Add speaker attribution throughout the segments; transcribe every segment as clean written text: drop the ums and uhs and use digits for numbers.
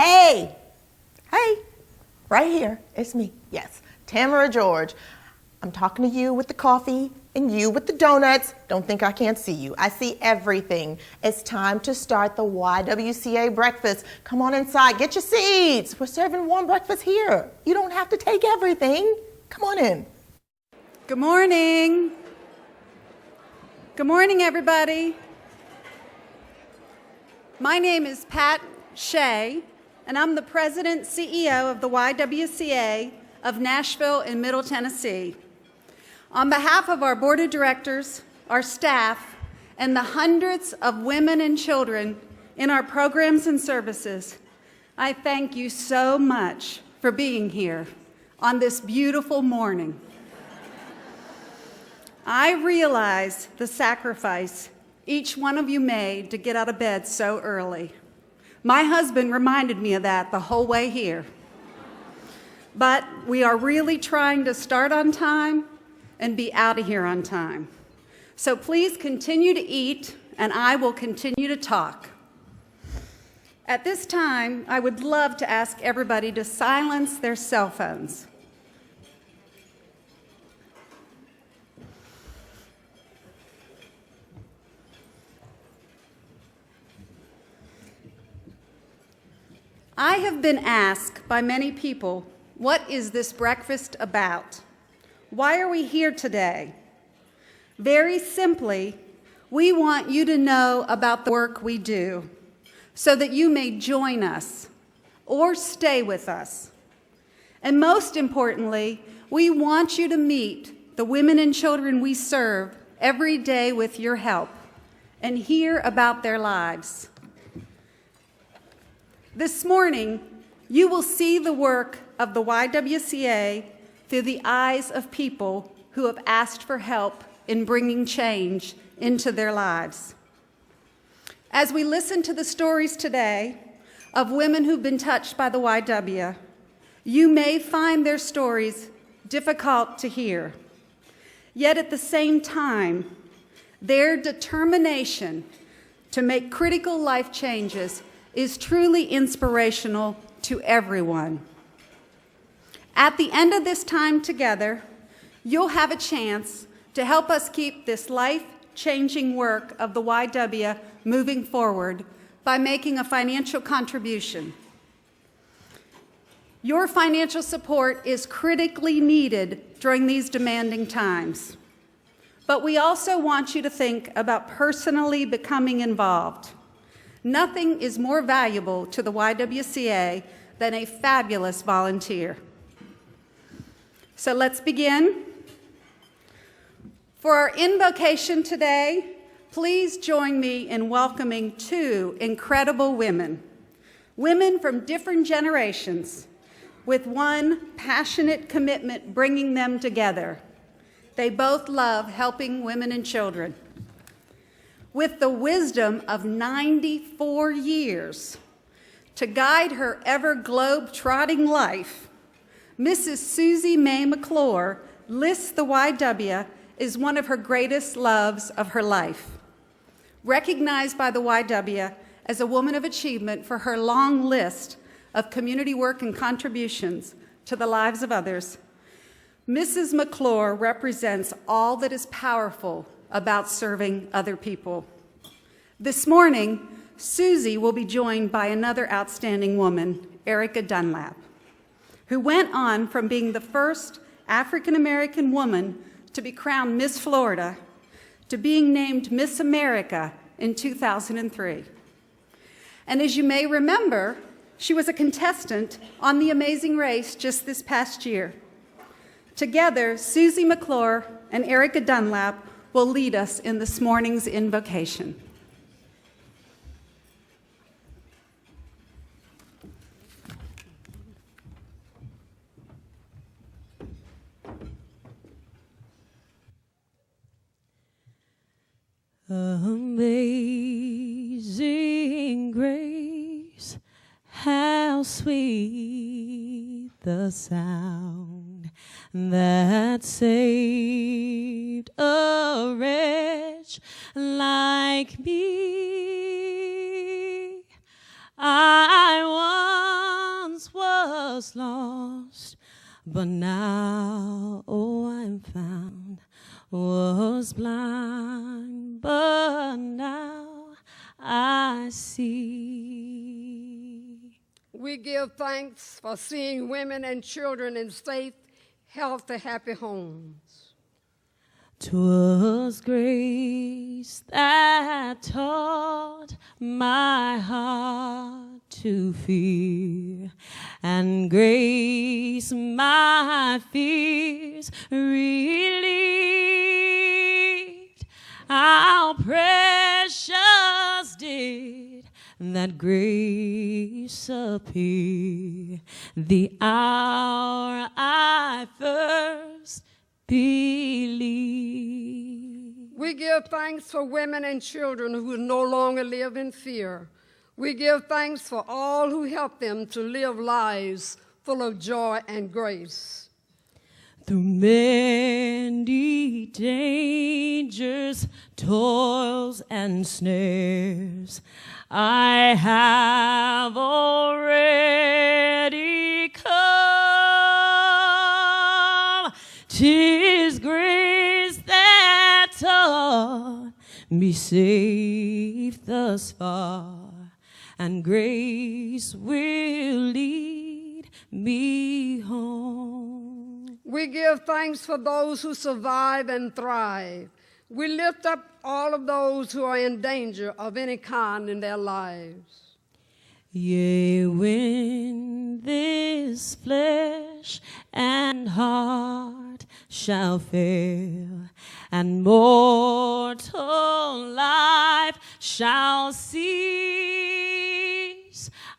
Speaker 1: Hey, right here, it's me, yes, Tamara George. I'm talking to you with the coffee and you with the donuts. Don't think I can't see you. I see everything. It's time to start the YWCA breakfast. Come on inside, get your seats. We're serving warm breakfast here. You don't have to take everything. Come on in.
Speaker 2: Good morning. Good morning, everybody. My name is Pat Shea, and I'm the President CEO of the YWCA of Nashville in Middle Tennessee. On behalf of our board of directors, our staff, and the hundreds of women and children in our programs and services, I thank you so much for being here on this beautiful morning. I realize the sacrifice each one of you made to get out of bed so early. My husband reminded me of that the whole way here. But we are really trying to start on time and be out of here on time. So please continue to eat, and I will continue to talk. At this time, I would love to ask everybody to silence their cell phones. I have been asked by many people, what is this breakfast about? Why are we here today? Very simply, we want you to know about the work we do so that you may join us or stay with us. And most importantly, we want you to meet the women and children we serve every day with your help and hear about their lives. This morning, you will see the work of the YWCA through the eyes of people who have asked for help in bringing change into their lives. As we listen to the stories today of women who've been touched by the YW, you may find their stories difficult to hear. Yet at the same time, their determination to make critical life changes is truly inspirational to everyone. At the end of this time together, you'll have a chance to help us keep this life-changing work of the YW moving forward by making a financial contribution. Your financial support is critically needed during these demanding times. But we also want you to think about personally becoming involved. Nothing is more valuable to the YWCA than a fabulous volunteer. So let's begin. For our invocation today, please join me in welcoming two incredible women from different generations, with one passionate commitment bringing them together. They both love helping women and children. With the wisdom of 94 years to guide her ever globe-trotting life, Mrs. Susie Mae McClure lists the YW as one of her greatest loves of her life. Recognized by the YW as a woman of achievement for her long list of community work and contributions to the lives of others, Mrs. McClure represents all that is powerful about serving other people. This morning, Susie will be joined by another outstanding woman, Erica Dunlap, who went on from being the first African-American woman to be crowned Miss Florida to being named Miss America in 2003. And as you may remember, she was a contestant on The Amazing Race just this past year. Together, Susie McClure and Erica Dunlap will lead us in this morning's invocation.
Speaker 3: Amazing grace, how sweet the sound that saved a wretch like me. I was lost, but now, oh, I'm found. Was blind, but now I see.
Speaker 4: We give thanks for seeing women and children in safe, healthy, happy homes.
Speaker 3: 'Twas grace that taught my heart to fear, and grace my fears relieved. How precious did that grace appear the hour I first believe.
Speaker 4: We give thanks for women and children who no longer live in fear. We give thanks for all who help them to live lives full of joy and grace.
Speaker 3: Through many dangers, toils, and snares, I have already come. 'Tis grace that taught me safe thus far, and grace will lead me home.
Speaker 4: We give thanks for those who survive and thrive. We lift up all of those who are in danger of any kind in their lives.
Speaker 3: Yea, when this flesh and heart shall fail, and mortal life shall cease,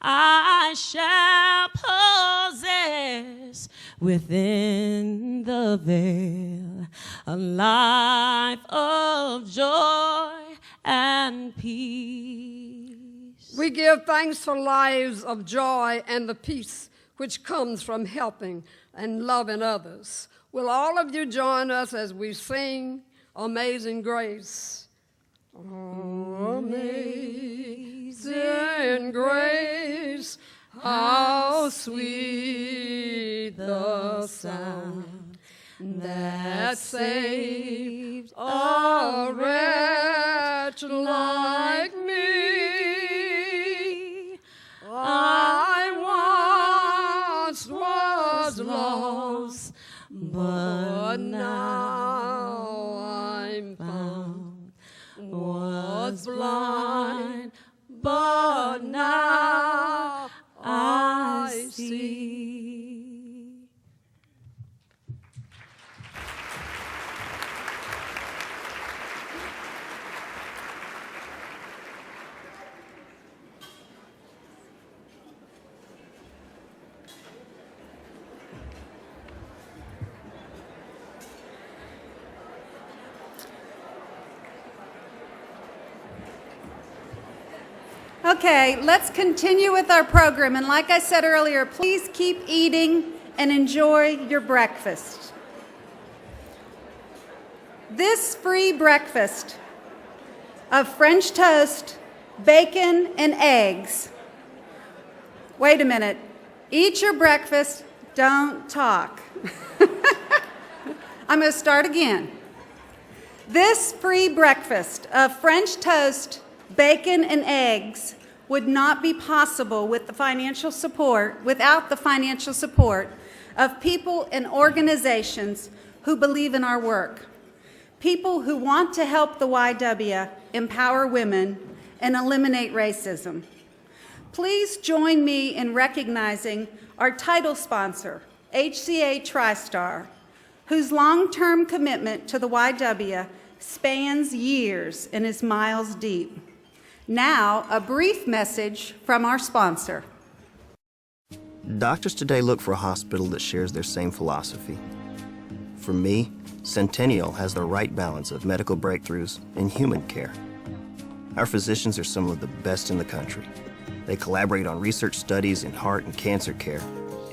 Speaker 3: I shall possess within the veil a life of joy and peace.
Speaker 4: We give thanks for lives of joy and the peace which comes from helping and loving others. Will all of you join us as we sing Amazing Grace? Oh, amazing grace, how sweet the sound that saved a wretch like me. I once was lost, but now I'm found. Was blind, but now I see.
Speaker 2: Okay, let's continue with our program. And like I said earlier, please keep eating and enjoy your breakfast. This free breakfast of French toast, bacon, and eggs. Wait a minute. Eat your breakfast, don't talk. I'm going to start again. This free breakfast of French toast, bacon, and eggs would not be possible without the financial support of people and organizations who believe in our work, people who want to help the YW empower women and eliminate racism. Please join me in recognizing our title sponsor, HCA TriStar, whose long-term commitment to the YW spans years and is miles deep. Now, a brief message from our sponsor.
Speaker 5: Doctors today look for a hospital that shares their same philosophy. For me, Centennial has the right balance of medical breakthroughs and human care. Our physicians are some of the best in the country. They collaborate on research studies in heart and cancer care,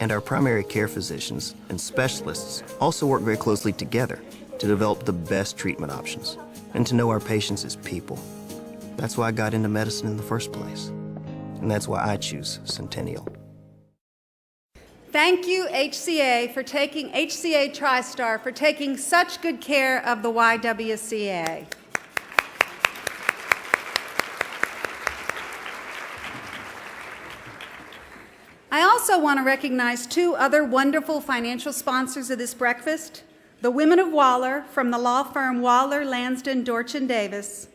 Speaker 5: and our primary care physicians and specialists also work very closely together to develop the best treatment options and to know our patients as people. That's why I got into medicine in the first place, and that's why I choose Centennial.
Speaker 2: Thank you, HCA TriStar, for taking such good care of the YWCA. I also want to recognize two other wonderful financial sponsors of this breakfast, the Women of Waller from the law firm Waller, Lansden, Dorchin, Davis.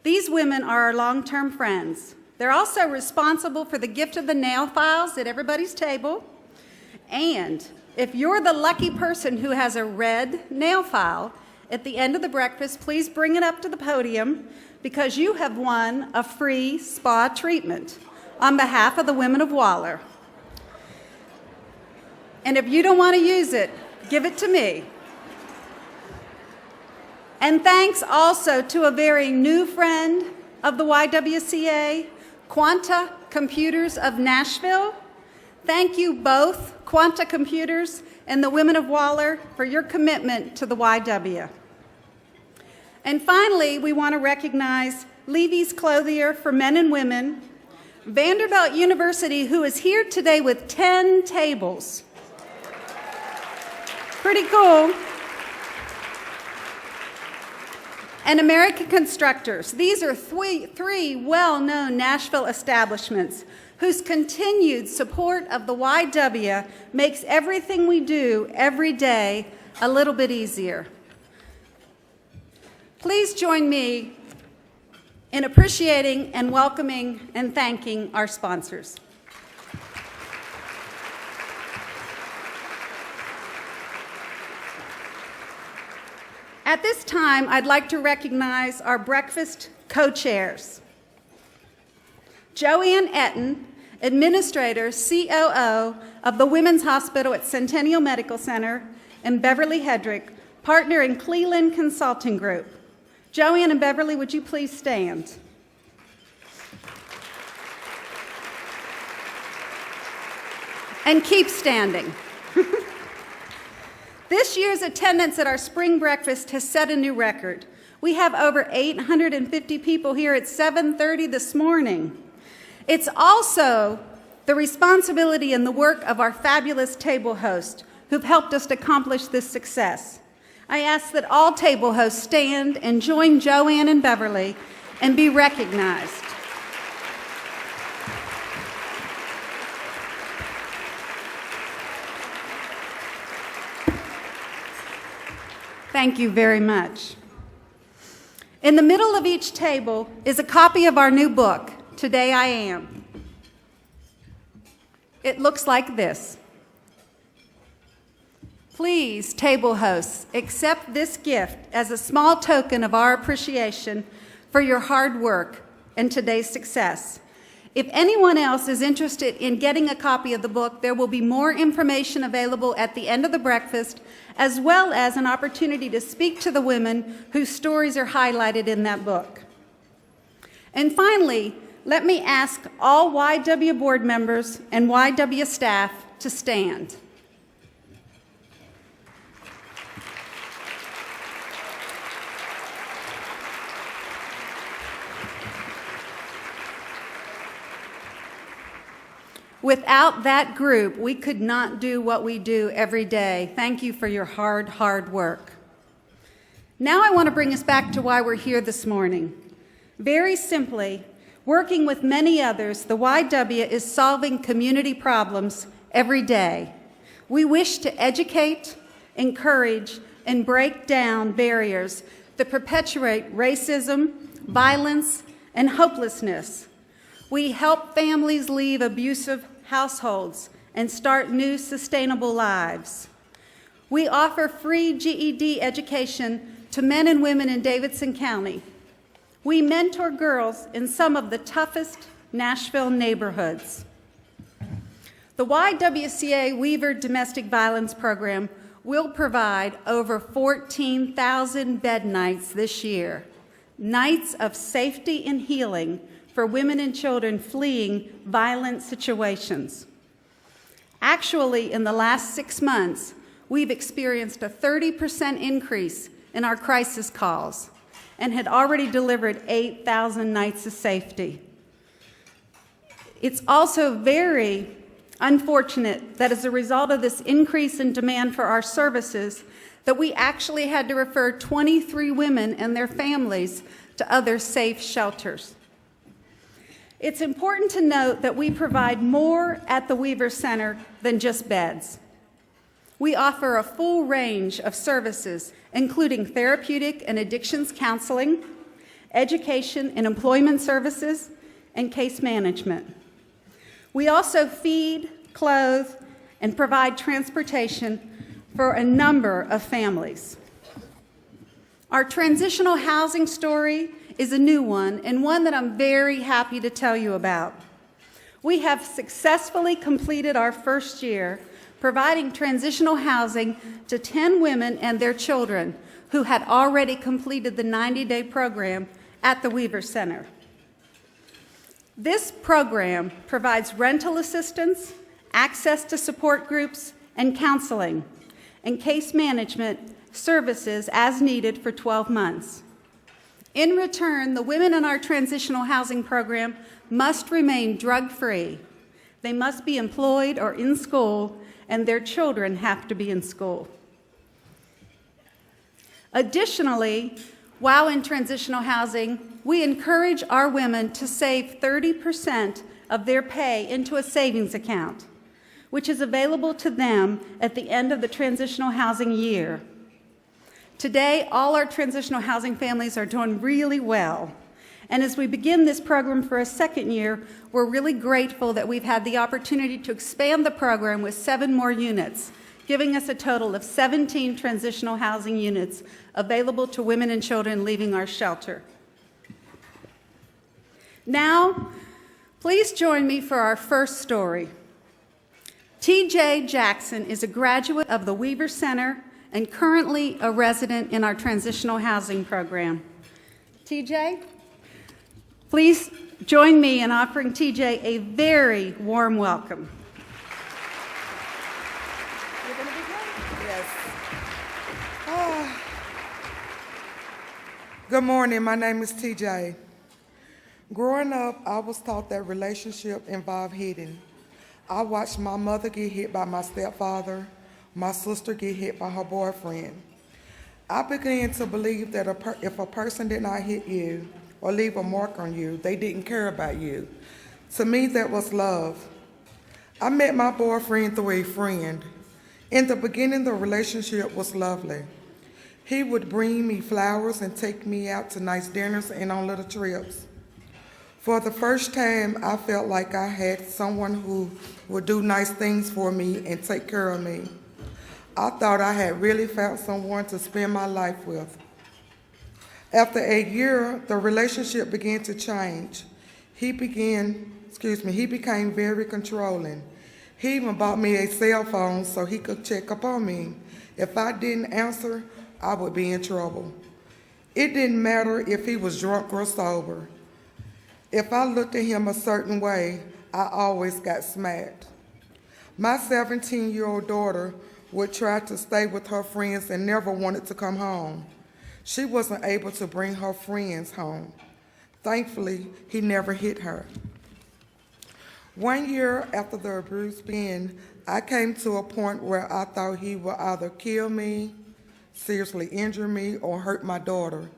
Speaker 2: These women are our long-term friends. They're also responsible for the gift of the nail files at everybody's table. And if you're the lucky person who has a red nail file at the end of the breakfast, please bring it up to the podium because you have won a free spa treatment on behalf of the Women of Waller. And if you don't want to use it, give it to me. And thanks also to a very new friend of the YWCA, Quanta Computers of Nashville. Thank you both, Quanta Computers and the Women of Waller, for your commitment to the YW. And finally, we want to recognize Levy's Clothier for Men and Women, Vanderbilt University, who is here today with 10 tables. Pretty cool. And American Constructors. These are three well-known Nashville establishments whose continued support of the YW makes everything we do every day a little bit easier. Please join me in appreciating and welcoming and thanking our sponsors. At this time, I'd like to recognize our breakfast co-chairs. Joanne Etten, Administrator, COO of the Women's Hospital at Centennial Medical Center, and Beverly Hedrick, Partner in Cleveland Consulting Group. Joanne and Beverly, would you please stand? And keep standing. This year's attendance at our spring breakfast has set a new record. We have over 850 people here at 7:30 this morning. It's also the responsibility and the work of our fabulous table hosts who've helped us to accomplish this success. I ask that all table hosts stand and join Joanne and Beverly and be recognized. Thank you very much. In the middle of each table is a copy of our new book, Today I Am. It looks like this. Please, table hosts, accept this gift as a small token of our appreciation for your hard work and today's success. If anyone else is interested in getting a copy of the book, there will be more information available at the end of the breakfast, as well as an opportunity to speak to the women whose stories are highlighted in that book. And finally, let me ask all YW board members and YW staff to stand. Without that group, we could not do what we do every day. Thank you for your hard work. Now I want to bring us back to why we're here this morning. Very simply, working with many others, the YW is solving community problems every day. We wish to educate, encourage, and break down barriers that perpetuate racism, violence, and hopelessness. We help families leave abusive households and start new sustainable lives. We offer free GED education to men and women in Davidson County. We mentor girls in some of the toughest Nashville neighborhoods. The YWCA Weaver Domestic Violence Program will provide over 14,000 bed nights this year, nights of safety and healing for women and children fleeing violent situations. Actually, in the last 6 months, we've experienced a 30% increase in our crisis calls and had already delivered 8,000 nights of safety. It's also very unfortunate that as a result of this increase in demand for our services, that we actually had to refer 23 women and their families to other safe shelters. It's important to note that we provide more at the Weaver Center than just beds. We offer a full range of services, including therapeutic and addictions counseling, education and employment services, and case management. We also feed, clothe, and provide transportation for a number of families. Our transitional housing story is a new one, and one that I'm very happy to tell you about. We have successfully completed our first year providing transitional housing to 10 women and their children who had already completed the 90-day program at the Weaver Center. This program provides rental assistance, access to support groups, and counseling, and case management services as needed for 12 months. In return, the women in our transitional housing program must remain drug-free. They must be employed or in school, and their children have to be in school. Additionally, while in transitional housing, we encourage our women to save 30% of their pay into a savings account, which is available to them at the end of the transitional housing year. Today, all our transitional housing families are doing really well. And as we begin this program for a second year, we're really grateful that we've had the opportunity to expand the program with 7 more units, giving us a total of 17 transitional housing units available to women and children leaving our shelter. Now, please join me for our first story. TJ Jackson is a graduate of the Weaver Center and currently a resident in our transitional housing program. TJ, please join me in offering TJ a very warm welcome. You're going to be great.
Speaker 6: Yes. Good morning. My name is TJ. Growing up, I was taught that relationships involve hitting. I watched my mother get hit by my stepfather, my sister get hit by her boyfriend. I began to believe that if a person did not hit you or leave a mark on you, they didn't care about you. To me, that was love. I met my boyfriend through a friend. In the beginning, the relationship was lovely. He would bring me flowers and take me out to nice dinners and on little trips. For the first time, I felt like I had someone who would do nice things for me and take care of me. I thought I had really found someone to spend my life with. After a year, the relationship began to change. He became very controlling. He even bought me a cell phone so he could check up on me. If I didn't answer, I would be in trouble. It didn't matter if he was drunk or sober. If I looked at him a certain way, I always got smacked. My 17-year-old daughter would try to stay with her friends and never wanted to come home. She wasn't able to bring her friends home. Thankfully, he never hit her. 1 year after the abuse began, I came to a point where I thought he would either kill me, seriously injure me, or hurt my daughter.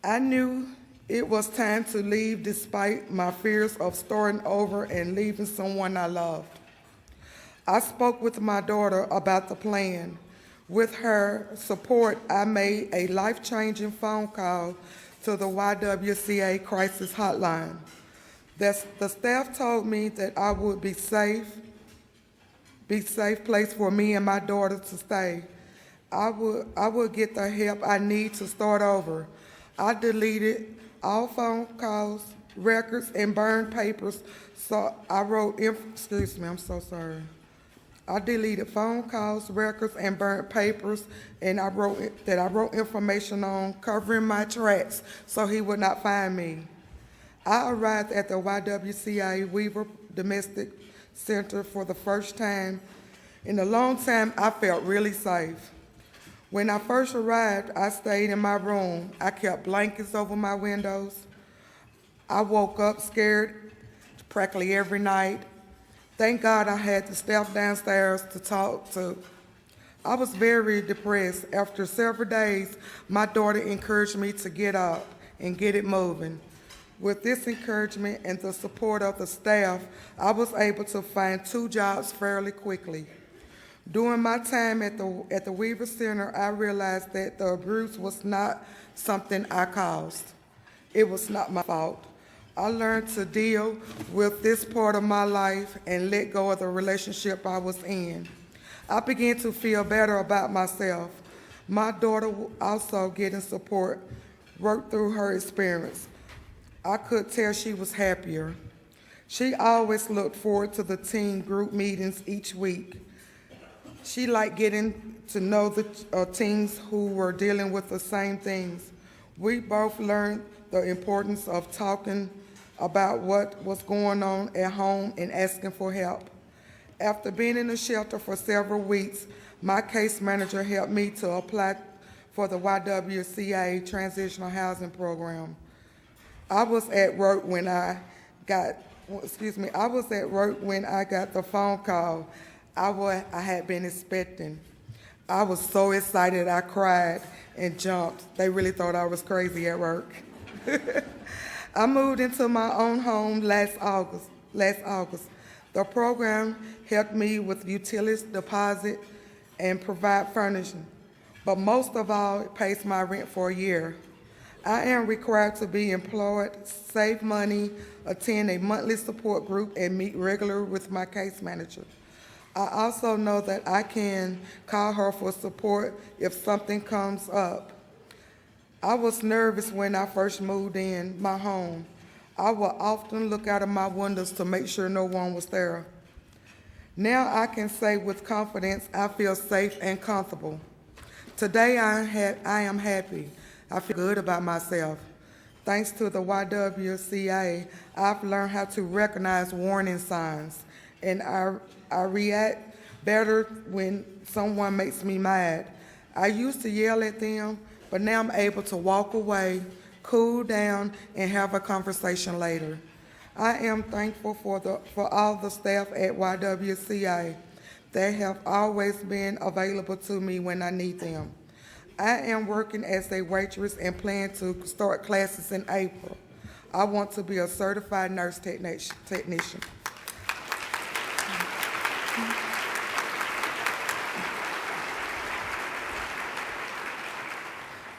Speaker 6: I knew it was time to leave despite my fears of starting over and leaving someone I loved. I spoke with my daughter about the plan. With her support, I made a life-changing phone call to the YWCA Crisis Hotline. The staff told me that I would be safe place for me and my daughter to stay. I would get the help I need to start over. I deleted all phone calls, records, and burned papers. So I deleted phone calls, records, and burnt papers, and I wrote information on covering my tracks so he would not find me. I arrived at the YWCA Weaver Domestic Center for the first time. In a long time, I felt really safe. When I first arrived, I stayed in my room. I kept blankets over my windows. I woke up scared practically every night. Thank God I had the staff downstairs to talk to. I was very depressed. After several days, my daughter encouraged me to get up and get it moving. With this encouragement and the support of the staff, I was able to find 2 jobs fairly quickly. During my time at the Weaver Center, I realized that the abuse was not something I caused. It was not my fault. I learned to deal with this part of my life and let go of the relationship I was in. I began to feel better about myself. My daughter also getting support, worked through her experience. I could tell she was happier. She always looked forward to the teen group meetings each week. She liked getting to know the teens who were dealing with the same things. We both learned the importance of talking about what was going on at home and asking for help. After being in the shelter for several weeks, my case manager helped me to apply for the YWCA Transitional Housing Program. I was at work when I got the phone call I had been expecting. I was so excited I cried and jumped. They really thought I was crazy at work. I moved into my own home last August. The program helped me with utilities, deposit, and provide furnishing. But most of all, it pays my rent for a year. I am required to be employed, save money, attend a monthly support group, and meet regularly with my case manager. I also know that I can call her for support if something comes up. I was nervous when I first moved in my home. I would often look out of my windows to make sure no one was there. Now I can say with confidence I feel safe and comfortable. Today I am happy. I feel good about myself. Thanks to the YWCA, I've learned how to recognize warning signs, and I react better when someone makes me mad. I used to yell at them, but now I'm able to walk away, cool down, and have a conversation later. I am thankful for all the staff at YWCA. They have always been available to me when I need them. I am working as a waitress and plan to start classes in April. I want to be a certified nurse technician.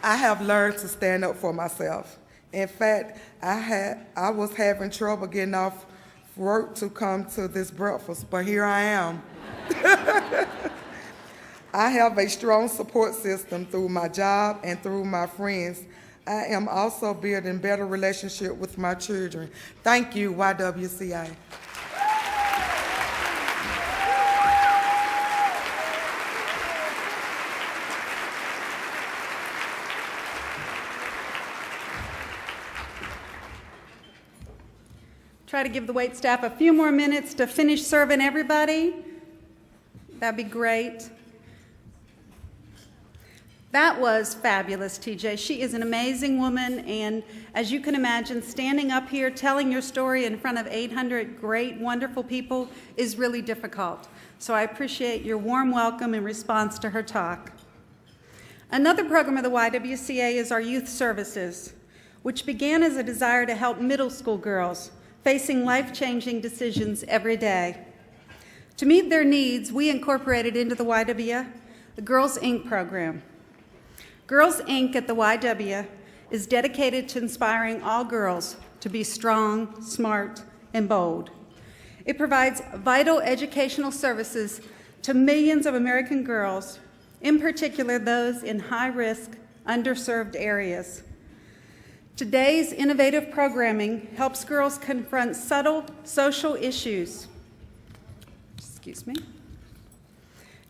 Speaker 6: I have learned to stand up for myself. In fact, I was having trouble getting off work to come to this breakfast, but here I am. I have a strong support system through my job and through my friends. I am also building better relationship with my children. Thank you, YWCA.
Speaker 2: Try to give the wait staff a few more minutes to finish serving everybody. That'd be great. That was fabulous, TJ. She is an amazing woman, and as you can imagine, standing up here telling your story in front of 800 great, wonderful people is really difficult. So I appreciate your warm welcome in response to her talk. Another program of the YWCA is our youth services, which began as a desire to help middle school girls facing life-changing decisions every day. To meet their needs, we incorporated into the YW the Girls Inc. program. Girls Inc. at the YW is dedicated to inspiring all girls to be strong, smart, and bold. It provides vital educational services to millions of American girls, in particular those in high-risk, underserved areas. Today's innovative programming helps girls confront subtle social issues,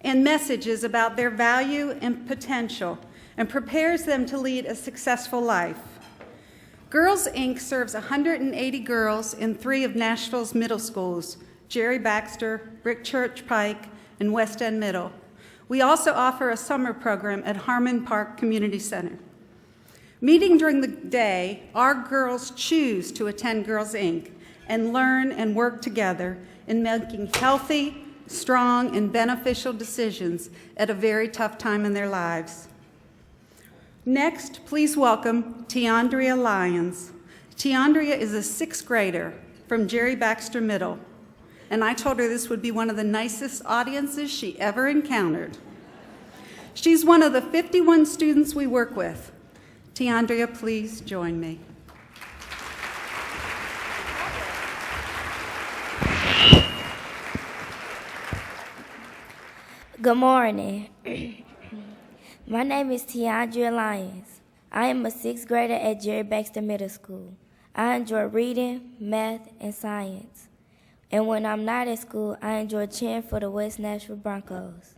Speaker 2: and messages about their value and potential, and prepares them to lead a successful life. Girls Inc. serves 180 girls in 3 of Nashville's middle schools, Jerry Baxter, Brick Church Pike, and West End Middle. We also offer a summer program at Harmon Park Community Center. Meeting during the day, our girls choose to attend Girls Inc., and learn and work together in making healthy, strong, and beneficial decisions at a very tough time in their lives. Next, please welcome Tiandria Lyons. Tiandria is a 6th grader from Jerry Baxter Middle, and I told her this would be one of the nicest audiences she ever encountered. She's one of the 51 students we work with. Tiandria, please join me.
Speaker 7: Good morning. My name is Tiandria Lyons. I am a 6th grader at Jerry Baxter Middle School. I enjoy reading, math, and science. And when I'm not at school, I enjoy cheering for the West Nashville Broncos.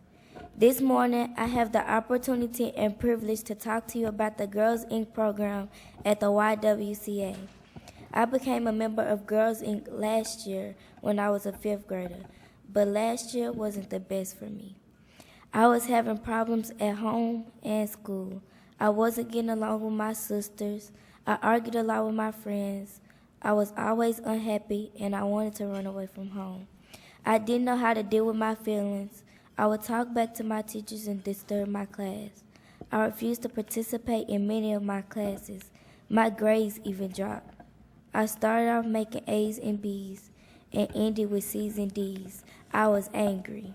Speaker 7: This morning, I have the opportunity and privilege to talk to you about the Girls Inc. program at the YWCA. I became a member of Girls Inc. last year when I was a 5th grader, but last year wasn't the best for me. I was having problems at home and school. I wasn't getting along with my sisters. I argued a lot with my friends. I was always unhappy, and I wanted to run away from home. I didn't know how to deal with my feelings. I would talk back to my teachers and disturb my class. I refused to participate in many of my classes. My grades even dropped. I started off making A's and B's and ended with C's and D's. I was angry.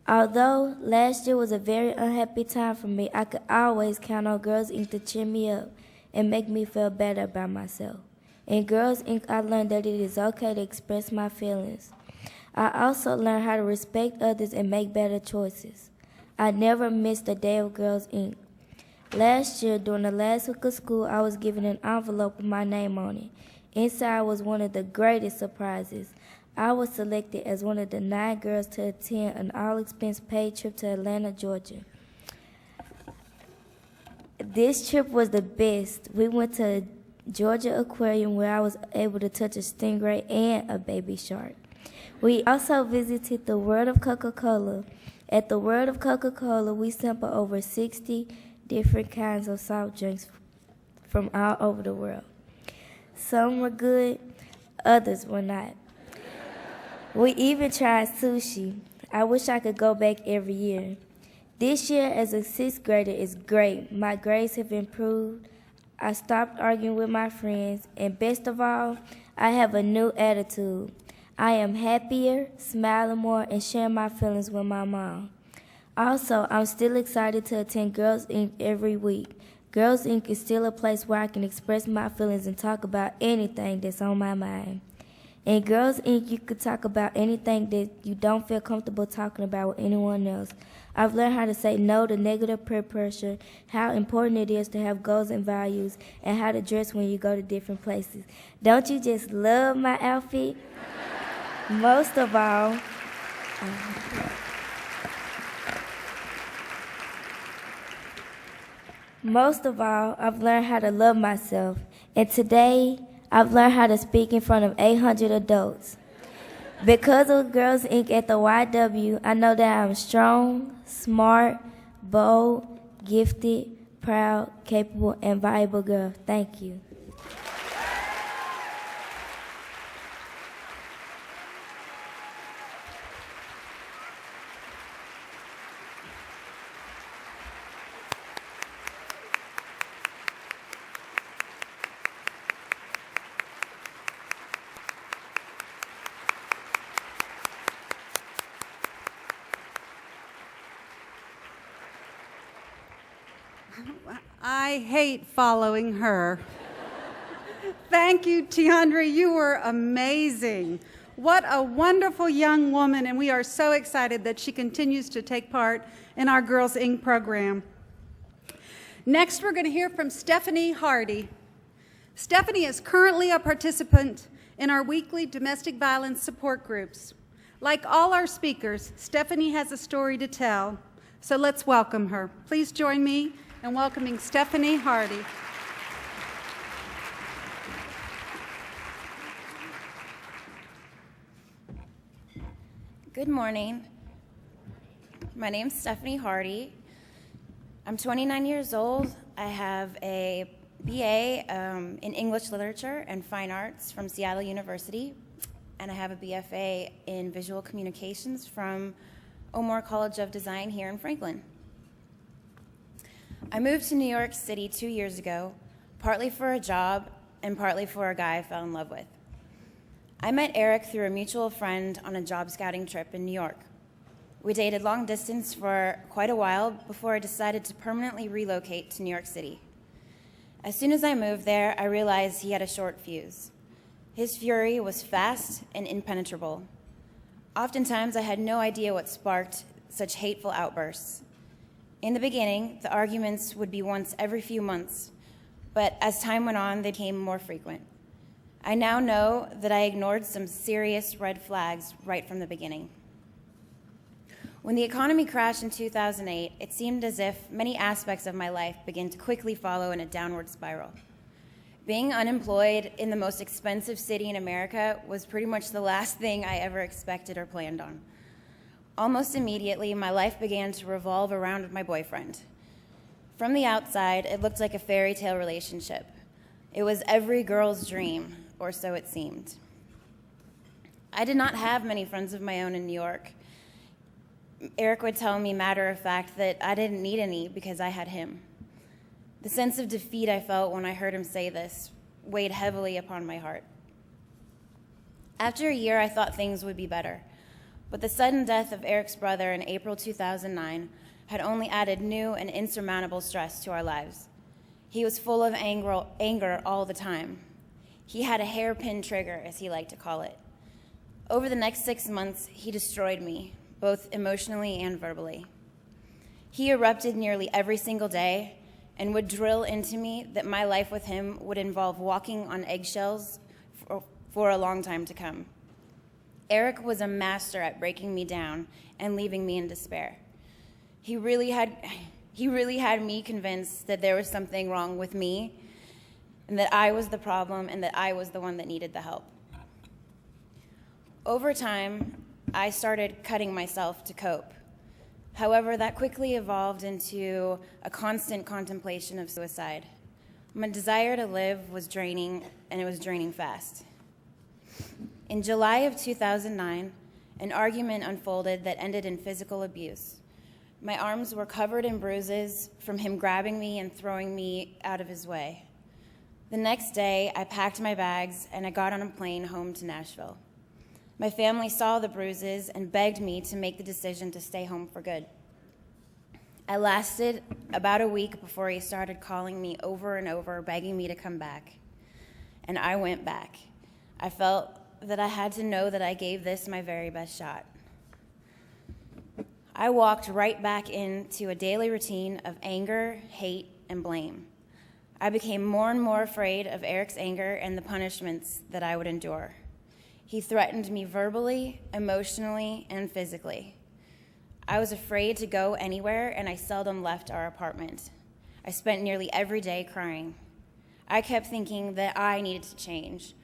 Speaker 7: Although last year was a very unhappy time for me, I could always count on Girls Inc. to cheer me up and make me feel better about myself. In Girls Inc., I learned that it is okay to express my feelings. I also learned how to respect others and make better choices. I never missed a day of Girls Inc. Last year, during the last week of school, I was given an envelope with my name on it. Inside was one of the greatest surprises. I was selected as one of the 9 girls to attend an all-expense-paid trip to Atlanta, Georgia. This trip was the best. We went to Georgia Aquarium where I was able to touch a stingray and a baby shark. We also visited the World of Coca-Cola. At the World of Coca-Cola, we sampled over 60 different kinds of soft drinks from all over the world. Some were good, others were not. We even tried sushi. I wish I could go back every year. This year, as a 6th grader, is great. My grades have improved. I stopped arguing with my friends, and best of all, I have a new attitude. I am happier, smiling more, and sharing my feelings with my mom. Also, I'm still excited to attend Girls Inc. every week. Girls Inc. is still a place where I can express my feelings and talk about anything that's on my mind. In Girls Inc., you could talk about anything that you don't feel comfortable talking about with anyone else. I've learned how to say no to negative peer pressure, how important it is to have goals and values, and how to dress when you go to different places. Don't you just love my outfit? Most of all, I've learned how to love myself. And today, I've learned how to speak in front of 800 adults. Because of Girls Inc. at the YW, I know that I'm strong, smart, bold, gifted, proud, capable, and valuable girl. Thank you.
Speaker 2: I hate following her. Thank you, Tiandria. You were amazing. What a wonderful young woman, and we are so excited that she continues to take part in our Girls Inc. program. Next, we're going to hear from Stephanie Hardy. Stephanie is currently a participant in our weekly domestic violence support groups. Like all our speakers, Stephanie has a story to tell, so let's welcome her. Please join me in welcoming Stephanie Hardy.
Speaker 8: Good morning. My name's Stephanie Hardy. I'm 29 years old. I have a BA in English Literature and Fine Arts from Seattle University, and I have a BFA in Visual Communications from O'More College of Design here in Franklin. I moved to New York City 2 years ago, partly for a job and partly for a guy I fell in love with. I met Eric through a mutual friend on a job scouting trip in New York. We dated long distance for quite a while before I decided to permanently relocate to New York City. As soon as I moved there, I realized he had a short fuse. His fury was fast and impenetrable. Oftentimes, I had no idea what sparked such hateful outbursts. In the beginning, the arguments would be once every few months, but as time went on, they became more frequent. I now know that I ignored some serious red flags right from the beginning. When the economy crashed in 2008, it seemed as if many aspects of my life began to quickly follow in a downward spiral. Being unemployed in the most expensive city in America was pretty much the last thing I ever expected or planned on. Almost immediately, my life began to revolve around my boyfriend. From the outside, it looked like a fairy tale relationship. It was every girl's dream, or so it seemed. I did not have many friends of my own in New York. Eric would tell me, matter of fact, that I didn't need any because I had him. The sense of defeat I felt when I heard him say this weighed heavily upon my heart. After a year, I thought things would be better, but the sudden death of Eric's brother in April 2009 had only added new and insurmountable stress to our lives. He was full of anger all the time. He had a hairpin trigger, as he liked to call it. Over the next 6 months, he destroyed me, both emotionally and verbally. He erupted nearly every single day and would drill into me that my life with him would involve walking on eggshells for a long time to come. Eric was a master at breaking me down and leaving me in despair. He really had me convinced that there was something wrong with me and that I was the problem and that I was the one that needed the help. Over time, I started cutting myself to cope. However, that quickly evolved into a constant contemplation of suicide. My desire to live was draining, and it was draining fast. In July of 2009, an argument unfolded that ended in physical abuse. My arms were covered in bruises from him grabbing me and throwing me out of his way. The next day, I packed my bags and I got on a plane home to Nashville. My family saw the bruises and begged me to make the decision to stay home for good. I lasted about a week before he started calling me over and over, begging me to come back. And I went back. I felt that I had to know that I gave this my very best shot. I walked right back into a daily routine of anger, hate, and blame. I became more and more afraid of Eric's anger and the punishments that I would endure. He threatened me verbally, emotionally, and physically. I was afraid to go anywhere, and I seldom left our apartment. I spent nearly every day crying. I kept thinking that I needed to change,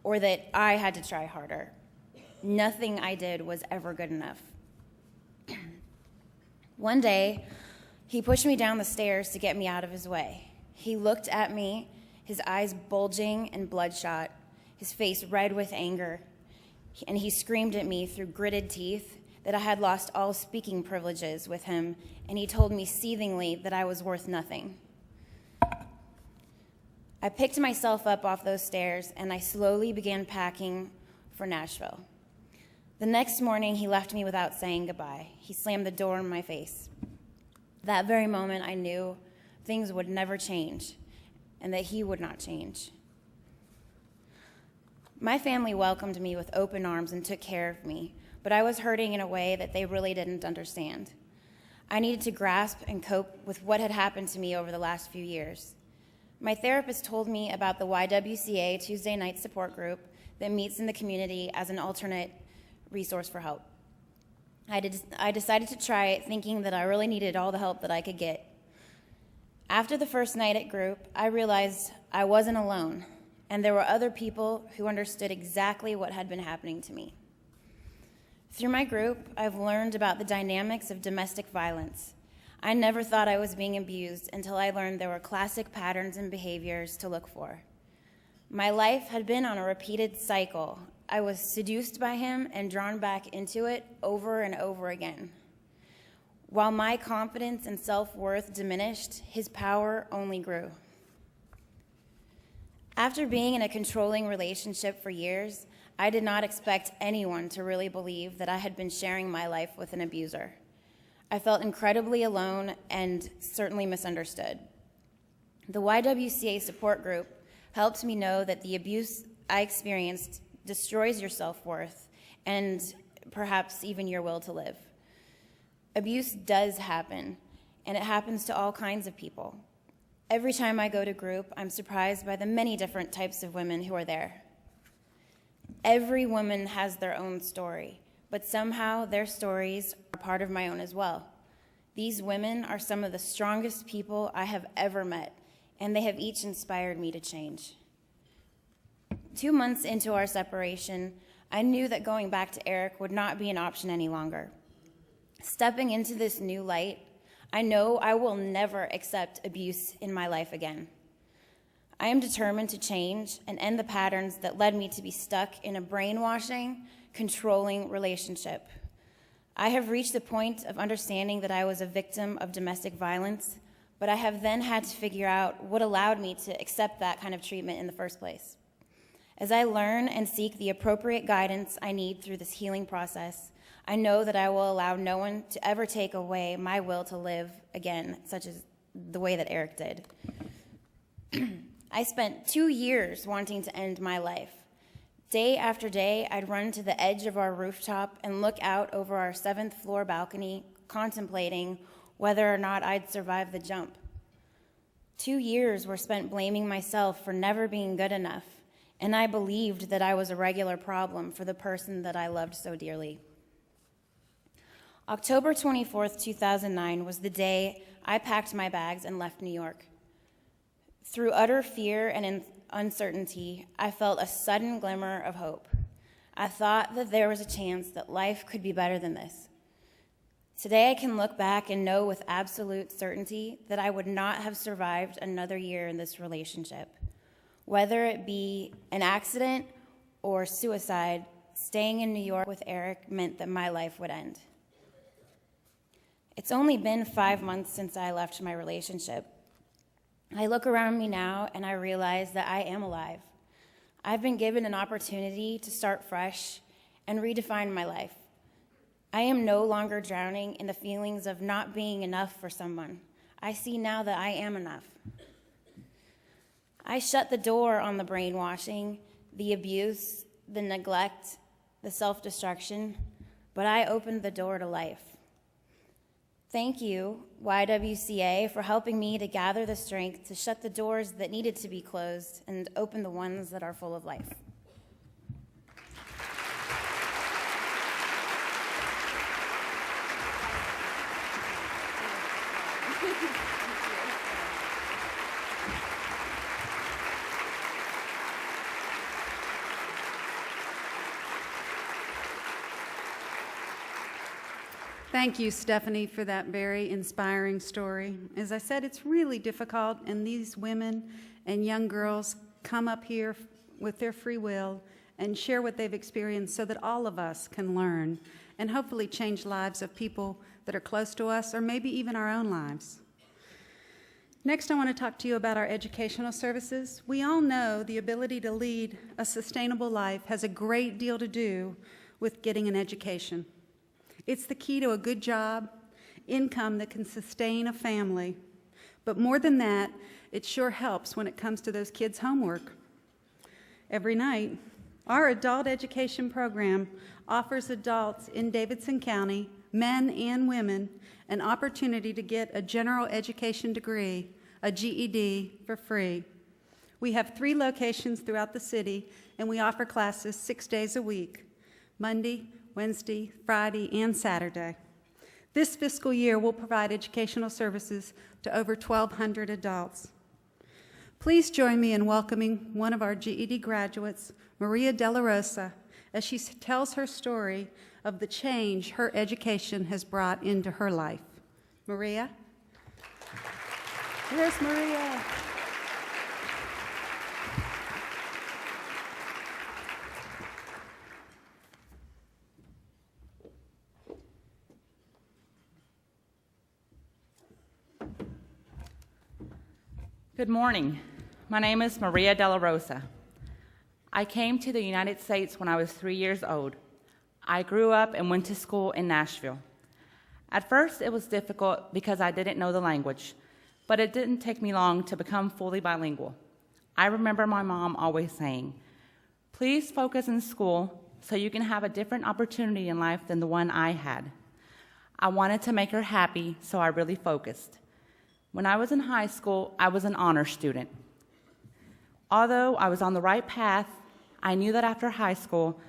Speaker 8: or that I had to try harder. Nothing I did was ever good enough. One day, he pushed me down the stairs to get me out of his way. He looked at me, his eyes bulging and bloodshot, his face red with anger, and he screamed at me through gritted teeth that I had lost all speaking privileges with him, and he told me seethingly that I was worth nothing. I picked myself up off those stairs, and I slowly began packing for Nashville. The next morning, he left me without saying goodbye. He slammed the door in my face. That very moment, I knew things would never change, and that he would not change. My family welcomed me with open arms and took care of me, but I was hurting in a way that they really didn't understand. I needed to grasp and cope with what had happened to me over the last few years. My therapist told me about the YWCA Tuesday night support group that meets in the community as an alternate resource for help. I decided to try it, thinking that I really needed all the help that I could get. After the first night at group, I realized I wasn't alone, and there were other people who understood exactly what had been happening to me. Through my group, I've learned about the dynamics of domestic violence. I never thought I was being abused until I learned there were classic patterns and behaviors to look for. My life had been on a repeated cycle. I was seduced by him and drawn back into it over and over again. While my confidence and self-worth diminished, his power only grew. After being in a controlling relationship for years, I did not expect anyone to really believe that I had been sharing my life with an abuser. I felt incredibly alone and certainly misunderstood. The YWCA support group helped me know that the abuse I experienced destroys your self-worth and perhaps even your will to live. Abuse does happen, and it happens to all kinds of people. Every time I go to group, I'm surprised by the many different types of women who are there. Every woman has their own story, but somehow their stories are part of my own as well. These women are some of the strongest people I have ever met, and they have each inspired me to change. 2 months into our separation, I knew that going back to Eric would not be an option any longer. Stepping into this new light, I know I will never accept abuse in my life again. I am determined to change and end the patterns that led me to be stuck in a brainwashing, controlling relationship. I have reached the point of understanding that I was a victim of domestic violence, but I have then had to figure out what allowed me to accept that kind of treatment in the first place. As I learn and seek the appropriate guidance I need through this healing process, I know that I will allow no one to ever take away my will to live again, such as the way that Eric did. I spent 2 years wanting to end my life. Day after day, I'd run to the edge of our rooftop and look out over our 7th floor balcony, contemplating whether or not I'd survive the jump. 2 years were spent blaming myself for never being good enough, and I believed that I was a regular problem for the person that I loved so dearly. October 24th, 2009 was the day I packed my bags and left New York. Through utter fear and uncertainty, I felt a sudden glimmer of hope. I thought that there was a chance that life could be better than this. Today I can look back and know with absolute certainty that I would not have survived another year in this relationship. Whether it be an accident or suicide, staying in New York with Eric meant that my life would end. It's only been 5 months since I left my relationship. I look around me now and I realize that I am alive. I've been given an opportunity to start fresh and redefine my life. I am no longer drowning in the feelings of not being enough for someone. I see now that I am enough. I shut the door on the brainwashing, the abuse, the neglect, the self-destruction, but I opened the door to life. Thank you, YWCA, for helping me to gather the strength to shut the doors that needed to be closed and open the ones that are full of life.
Speaker 2: Thank you, Stephanie, for that very inspiring story. As I said, it's really difficult, and these women and young girls come up here with their free will and share what they've experienced so that all of us can learn and hopefully change lives of people that are close to us or maybe even our own lives. Next, I want to talk to you about our educational services. We all know the ability to lead a sustainable life has a great deal to do with getting an education. It's the key to a good job, income that can sustain a family. But more than that, it sure helps when it comes to those kids' homework. Every night, our adult education program offers adults in Davidson County, men and women, an opportunity to get a general education degree, a GED, for free. We have 3 locations throughout the city, and we offer classes 6 days a week, Monday, Wednesday, Friday, and Saturday. This fiscal year, we'll provide educational services to over 1,200 adults. Please join me in welcoming one of our GED graduates, Maria De La Rosa, as she tells her story of the change her education has brought into her life. Maria? Here's Maria.
Speaker 9: Good morning. My name is Maria De La Rosa. I came to the United States when I was 3 years old. I grew up and went to school in Nashville. At first, it was difficult because I didn't know the language, but it didn't take me long to become fully bilingual. I remember my mom always saying, "Please focus in school so you can have a different opportunity in life than the one I had." I wanted to make her happy, so I really focused. When I was in high school, I was an honor student. Although I was on the right path, I knew that after high school,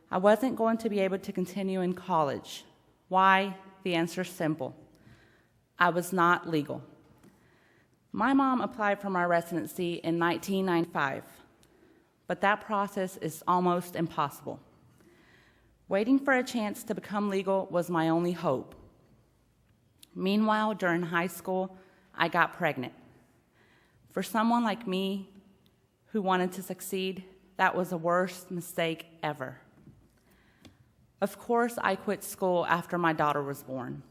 Speaker 9: I wasn't going to be able to continue in college. Why? The answer's simple. I was not legal. My mom applied for my residency in 1995, but that process is almost impossible. Waiting for a chance to become legal was my only hope. Meanwhile, during high school, I got pregnant. For someone like me who wanted to succeed, that was the worst mistake ever. Of course, I quit school after my daughter was born.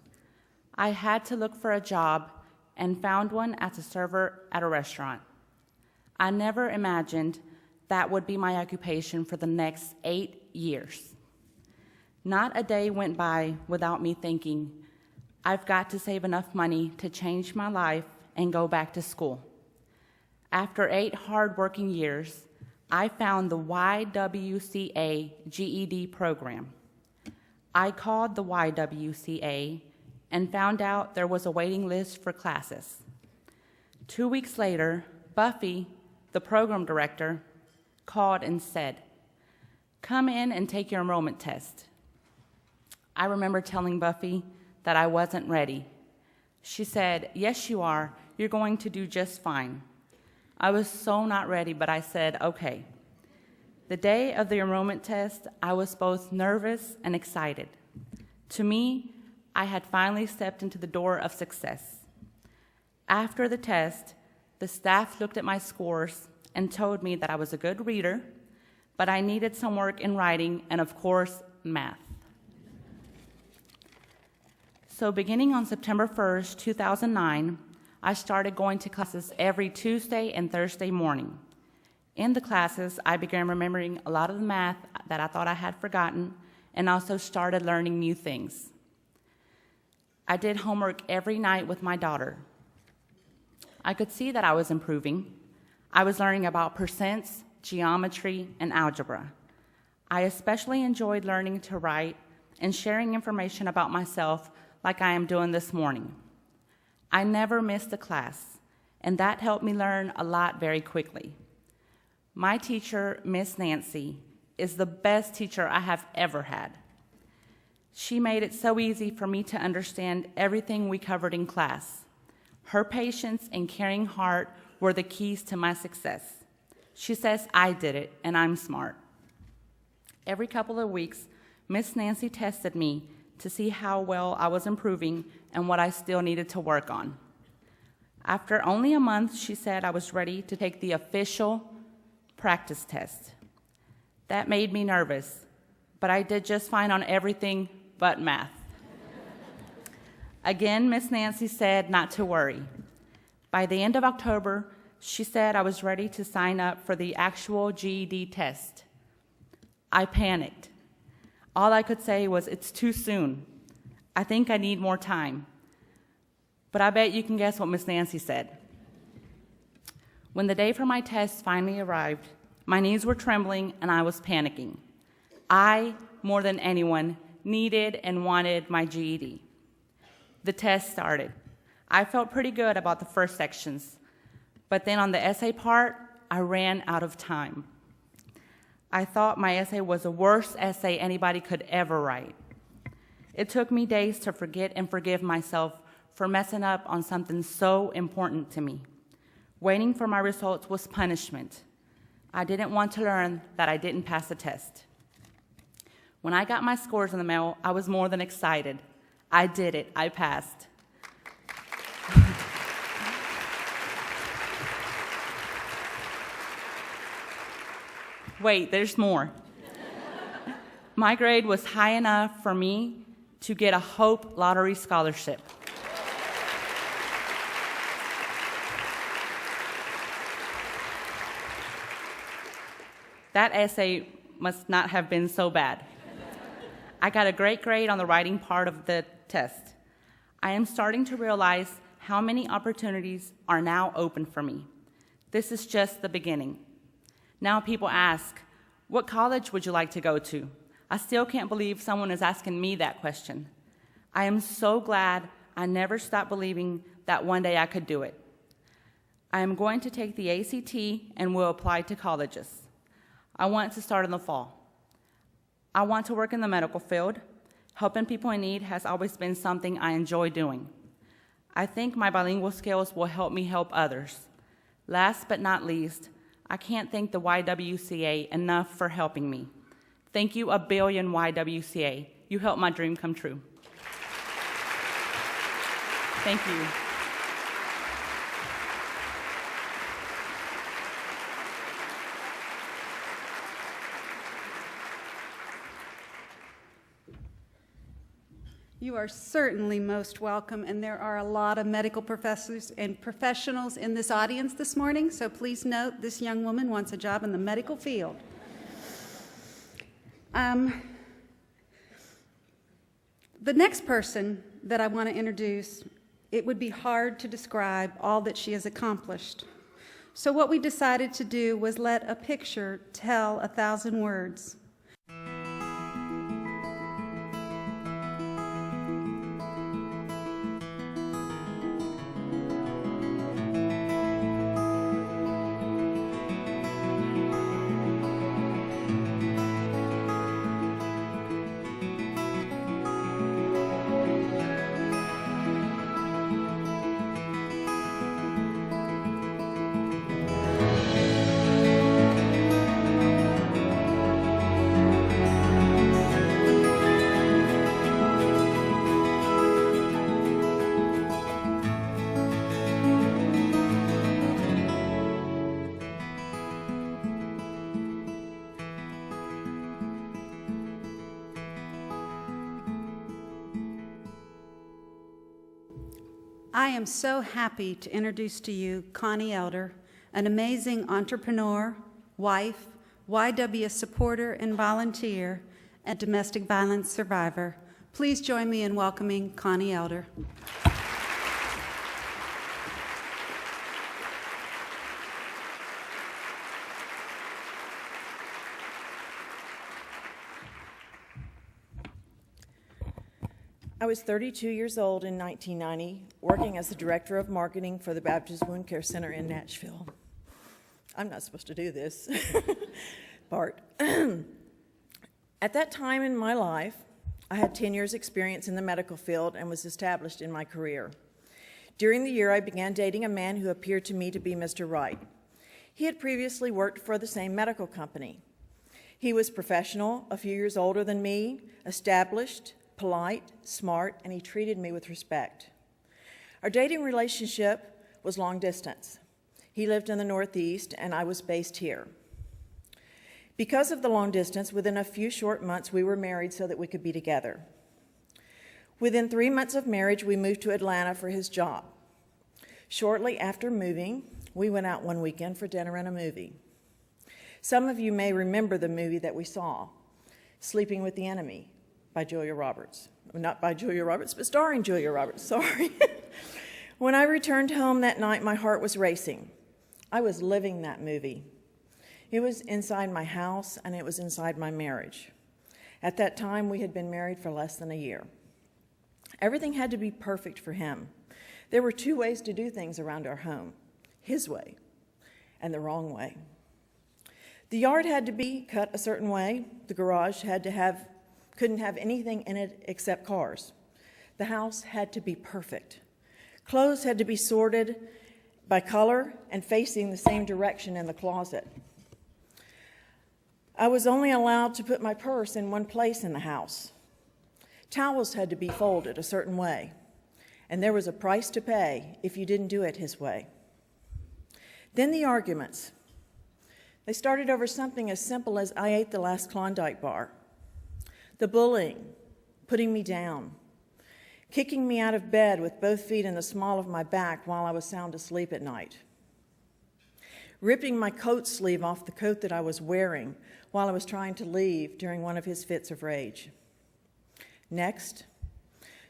Speaker 9: I had to look for a job and found one as a server at a restaurant. I never imagined that would be my occupation for the next 8 years. Not a day went by without me thinking, I've got to save enough money to change my life and go back to school. After 8 hard-working years, I found the YWCA GED program. I called the YWCA and found out there was a waiting list for classes. 2 weeks later, Buffy, the program director, called and said, "Come in and take your enrollment test." I remember telling Buffy that I wasn't ready. She said, "Yes, you are. You're going to do just fine." I was so not ready, but I said, "Okay." The day of the enrollment test, I was both nervous and excited. To me, I had finally stepped into the door of success. After the test, the staff looked at my scores and told me that I was a good reader, but I needed some work in writing and, of course, math. So beginning on September 1st, 2009, I started going to classes every Tuesday and Thursday morning. In the classes, I began remembering a lot of the math that I thought I had forgotten and also started learning new things. I did homework every night with my daughter. I could see that I was improving. I was learning about percents, geometry, and algebra. I especially enjoyed learning to write and sharing information about myself like I am doing this morning. I never missed a class, and that helped me learn a lot very quickly. My teacher, Miss Nancy, is the best teacher I have ever had. She made it so easy for me to understand everything we covered in class. Her patience and caring heart were the keys to my success. She says I did it, and I'm smart. Every couple of weeks, Miss Nancy tested me to see how well I was improving and what I still needed to work on. After only a month, she said I was ready to take the official practice test. That made me nervous, but I did just fine on everything but math. Again, Miss Nancy said not to worry. By the end of October, she said I was ready to sign up for the actual GED test. I panicked. All I could say was, "It's too soon. I think I need more time." But I bet you can guess what Miss Nancy said. When the day for my test finally arrived, my knees were trembling and I was panicking. I, more than anyone, needed and wanted my GED. The test started. I felt pretty good about the first sections, but then on the essay part, I ran out of time. I thought my essay was the worst essay anybody could ever write. It took me days to forget and forgive myself for messing up on something so important to me. Waiting for my results was punishment. I didn't want to learn that I didn't pass the test. When I got my scores in the mail, I was more than excited. I did it. I passed. Wait, there's more. My grade was high enough for me to get a Hope Lottery scholarship. That essay must not have been so bad. I got a great grade on the writing part of the test. I am starting to realize how many opportunities are now open for me. This is just the beginning. Now people ask, what college would you like to go to? I still can't believe someone is asking me that question. I am so glad I never stopped believing that one day I could do it. I am going to take the ACT and will apply to colleges. I want to start in the fall. I want to work in the medical field. Helping people in need has always been something I enjoy doing. I think my bilingual skills will help me help others. Last but not least, I can't thank the YWCA enough for helping me. Thank you a billion, YWCA. You helped my dream come true. Thank you.
Speaker 2: You are certainly most welcome, and there are a lot of medical professors and professionals in this audience this morning, so please note this young woman wants a job in the medical field. The next person that I want to introduce, it would be hard to describe all that she has accomplished. So what we decided to do was let a picture tell 1,000 words. I am so happy to introduce to you Connie Elder, an amazing entrepreneur, wife, YW supporter and volunteer, and domestic violence survivor. Please join me in welcoming Connie Elder.
Speaker 10: I was 32 years old in 1990, working as the director of marketing for the Baptist Wound Care Center in Nashville. I'm not supposed to do this part. At that time in my life, I had 10 years' experience in the medical field and was established in my career. During the year, I began dating a man who appeared to me to be Mr. Right. He had previously worked for the same medical company. He was professional, a few years older than me, established, polite, smart, and he treated me with respect. Our dating relationship was long distance. He lived in the Northeast, and I was based here. Because of the long distance, within a few short months, we were married so that we could be together. Within 3 months of marriage, we moved to Atlanta for his job. Shortly after moving, we went out one weekend for dinner and a movie. Some of you may remember the movie that we saw, Sleeping with the Enemy, by Julia Roberts. Not by Julia Roberts, but starring Julia Roberts, sorry. When I returned home that night, my heart was racing. I was living that movie. It was inside my house, and it was inside my marriage. At that time, we had been married for less than a year. Everything had to be perfect for him. There were 2 ways to do things around our home, his way and the wrong way. The yard had to be cut a certain way. The garage couldn't have anything in it except cars. The house had to be perfect. Clothes had to be sorted by color and facing the same direction in the closet. I was only allowed to put my purse in one place in the house. Towels had to be folded a certain way, and there was a price to pay if you didn't do it his way. Then the arguments. They started over something as simple as I ate the last Klondike bar. The bullying, putting me down, kicking me out of bed with both feet in the small of my back while I was sound asleep at night, ripping my coat sleeve off the coat that I was wearing while I was trying to leave during one of his fits of rage. Next,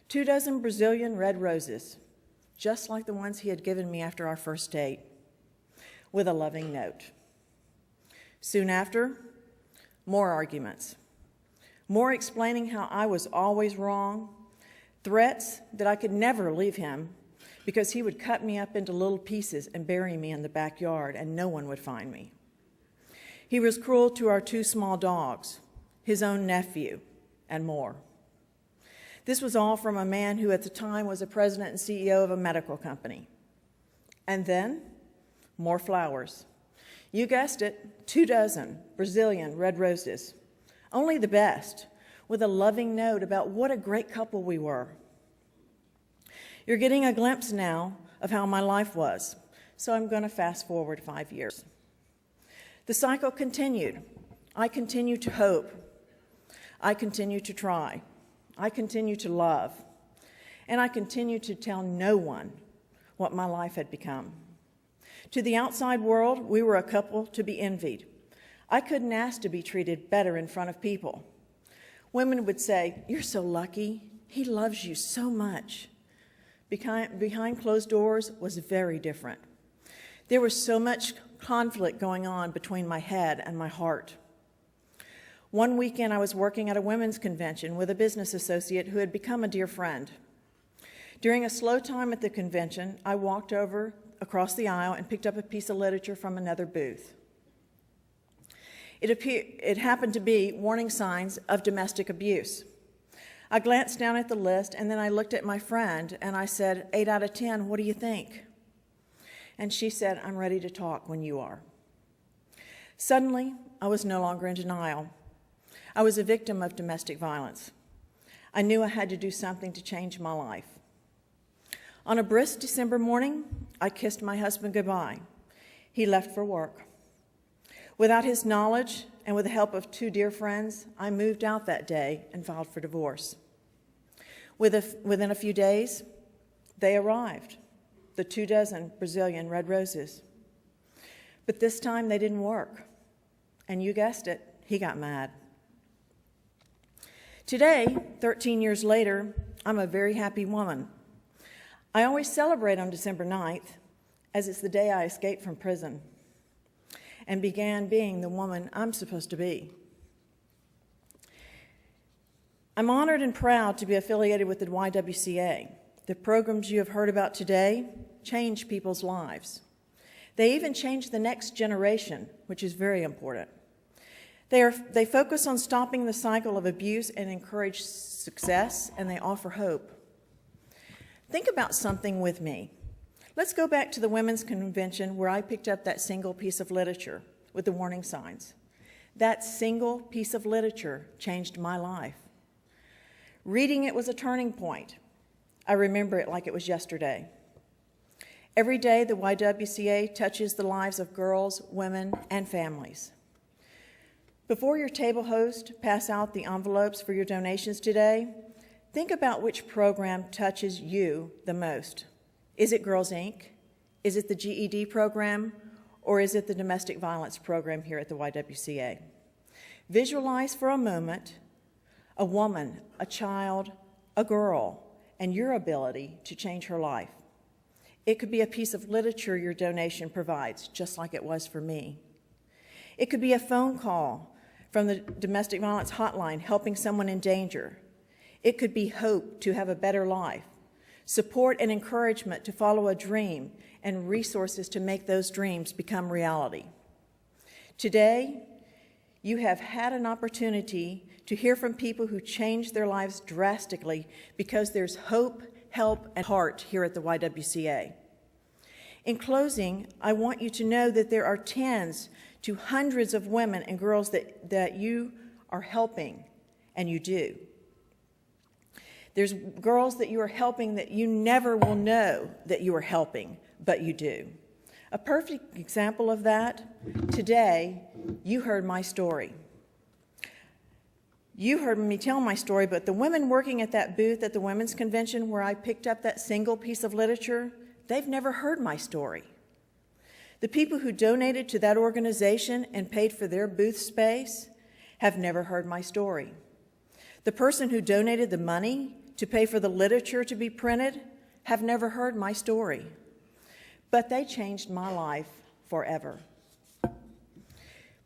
Speaker 10: 24 Brazilian red roses, just like the ones he had given me after our first date, with a loving note. Soon after, more arguments, more explaining how I was always wrong, threats that I could never leave him because he would cut me up into little pieces and bury me in the backyard and no one would find me. He was cruel to our 2 small dogs, his own nephew, and more. This was all from a man who at the time was a president and CEO of a medical company. And then, more flowers. You guessed it, 24 Brazilian red roses. Only the best, with a loving note about what a great couple we were. You're getting a glimpse now of how my life was, so I'm going to fast forward 5 years. The cycle continued. I continue to hope. I continue to try. I continue to love. And I continue to tell no one what my life had become. To the outside world, we were a couple to be envied. I couldn't ask to be treated better in front of people. Women would say, "You're so lucky. He loves you so much." Behind closed doors was very different. There was so much conflict going on between my head and my heart. One weekend, I was working at a women's convention with a business associate who had become a dear friend. During a slow time at the convention, I walked over across the aisle and picked up a piece of literature from another booth. It happened to be warning signs of domestic abuse. I glanced down at the list, and then I looked at my friend, and I said, 8 out of 10, what do you think? And she said, I'm ready to talk when you are. Suddenly, I was no longer in denial. I was a victim of domestic violence. I knew I had to do something to change my life. On a brisk December morning, I kissed my husband goodbye. He left for work. Without his knowledge and with the help of 2 dear friends, I moved out that day and filed for divorce. Within a few days, they arrived, the 24 Brazilian red roses. But this time they didn't work. And you guessed it, he got mad. Today, 13 years later, I'm a very happy woman. I always celebrate on December 9th, as it's the day I escaped from prison and began being the woman I'm supposed to be. I'm honored and proud to be affiliated with the YWCA. The programs you have heard about today change people's lives. They even change the next generation, which is very important. They focus on stopping the cycle of abuse and encourage success, and they offer hope. Think about something with me. Let's go back to the Women's Convention where I picked up that single piece of literature with the warning signs. That single piece of literature changed my life. Reading it was a turning point. I remember it like it was yesterday. Every day, the YWCA touches the lives of girls, women, and families. Before your table hosts pass out the envelopes for your donations today, think about which program touches you the most. Is it Girls Inc.? Is it the GED program? Or is it the domestic violence program here at the YWCA? Visualize for a moment a woman, a child, a girl, and your ability to change her life. It could be a piece of literature your donation provides, just like it was for me. It could be a phone call from the domestic violence hotline helping someone in danger. It could be hope to have a better life, support and encouragement to follow a dream, and resources to make those dreams become reality. Today, you have had an opportunity to hear from people who changed their lives drastically because there's hope, help, and heart here at the YWCA. In closing, I want you to know that there are tens to hundreds of women and girls that you are helping, and you do. There's girls that you are helping that you never will know that you are helping, but you do. A perfect example of that, today, you heard my story. You heard me tell my story, but the women working at that booth at the Women's Convention where I picked up that single piece of literature, they've never heard my story. The people who donated to that organization and paid for their booth space have never heard my story. The person who donated the money to pay for the literature to be printed have never heard my story. But they changed my life forever.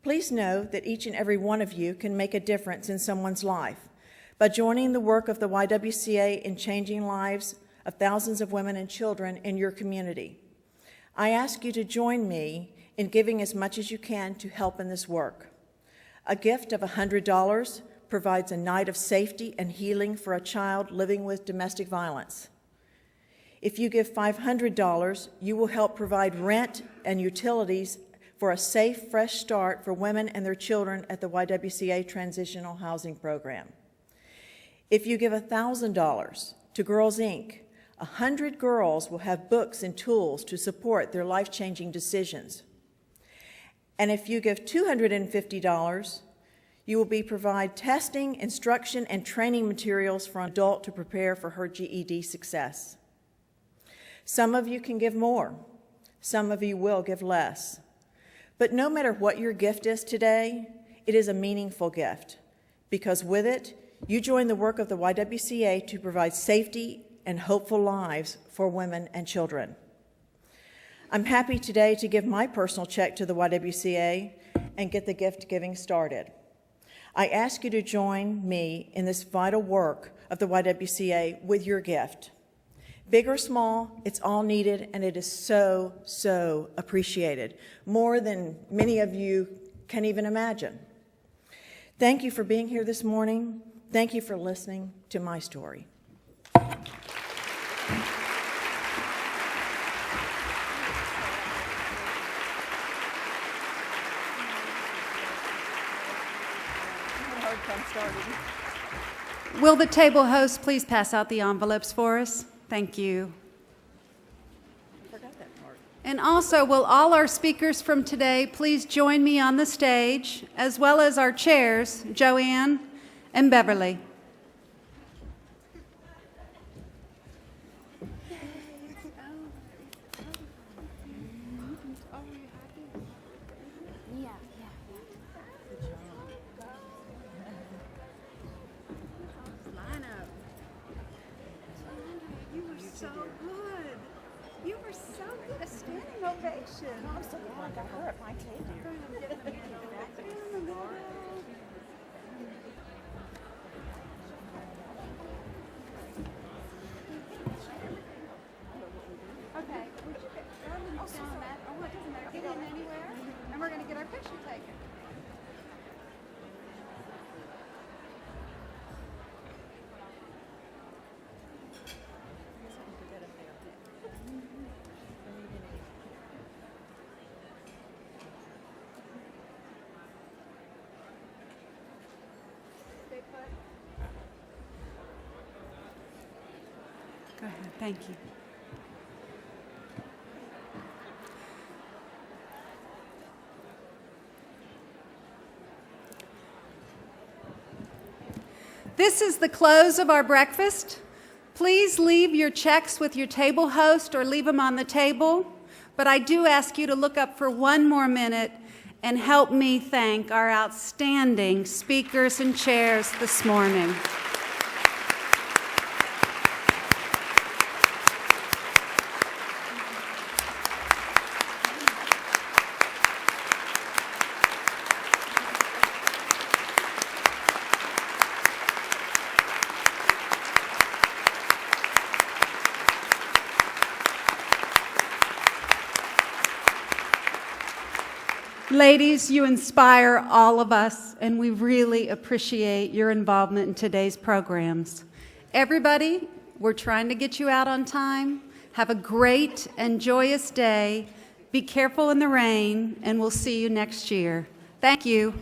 Speaker 10: Please know that each and every one of you can make a difference in someone's life by joining the work of the YWCA in changing lives of thousands of women and children in your community. I ask you to join me in giving as much as you can to help in this work. A gift of $100 provides a night of safety and healing for a child living with domestic violence. If you give $500, you will help provide rent and utilities for a safe, fresh start for women and their children at the YWCA Transitional Housing Program. If you give $1,000 to Girls Inc., 100 girls will have books and tools to support their life-changing decisions. And if you give $250, you will provide testing, instruction, and training materials for an adult to prepare for her GED success. Some of you can give more. Some of you will give less. But no matter what your gift is today, it is a meaningful gift, because with it, you join the work of the YWCA to provide safety and hopeful lives for women and children. I'm happy today to give my personal check to the YWCA and get the gift giving started. I ask you to join me in this vital work of the YWCA with your gift. Big or small, it's all needed, and it is so, so appreciated, more than many of you can even imagine. Thank you for being here this morning. Thank you for listening to my story.
Speaker 2: Will the table host please pass out the envelopes for us? Thank you. And also, will all our speakers from today please join me on the stage, as well as our chairs, Joanne and Beverly. Go ahead. Thank you. This is the close of our breakfast. Please leave your checks with your table host or leave them on the table. But I do ask you to look up for one more minute and help me thank our outstanding speakers and chairs this morning. Ladies, you inspire all of us, and we really appreciate your involvement in today's programs. Everybody, we're trying to get you out on time. Have a great and joyous day. Be careful in the rain, and we'll see you next year. Thank you.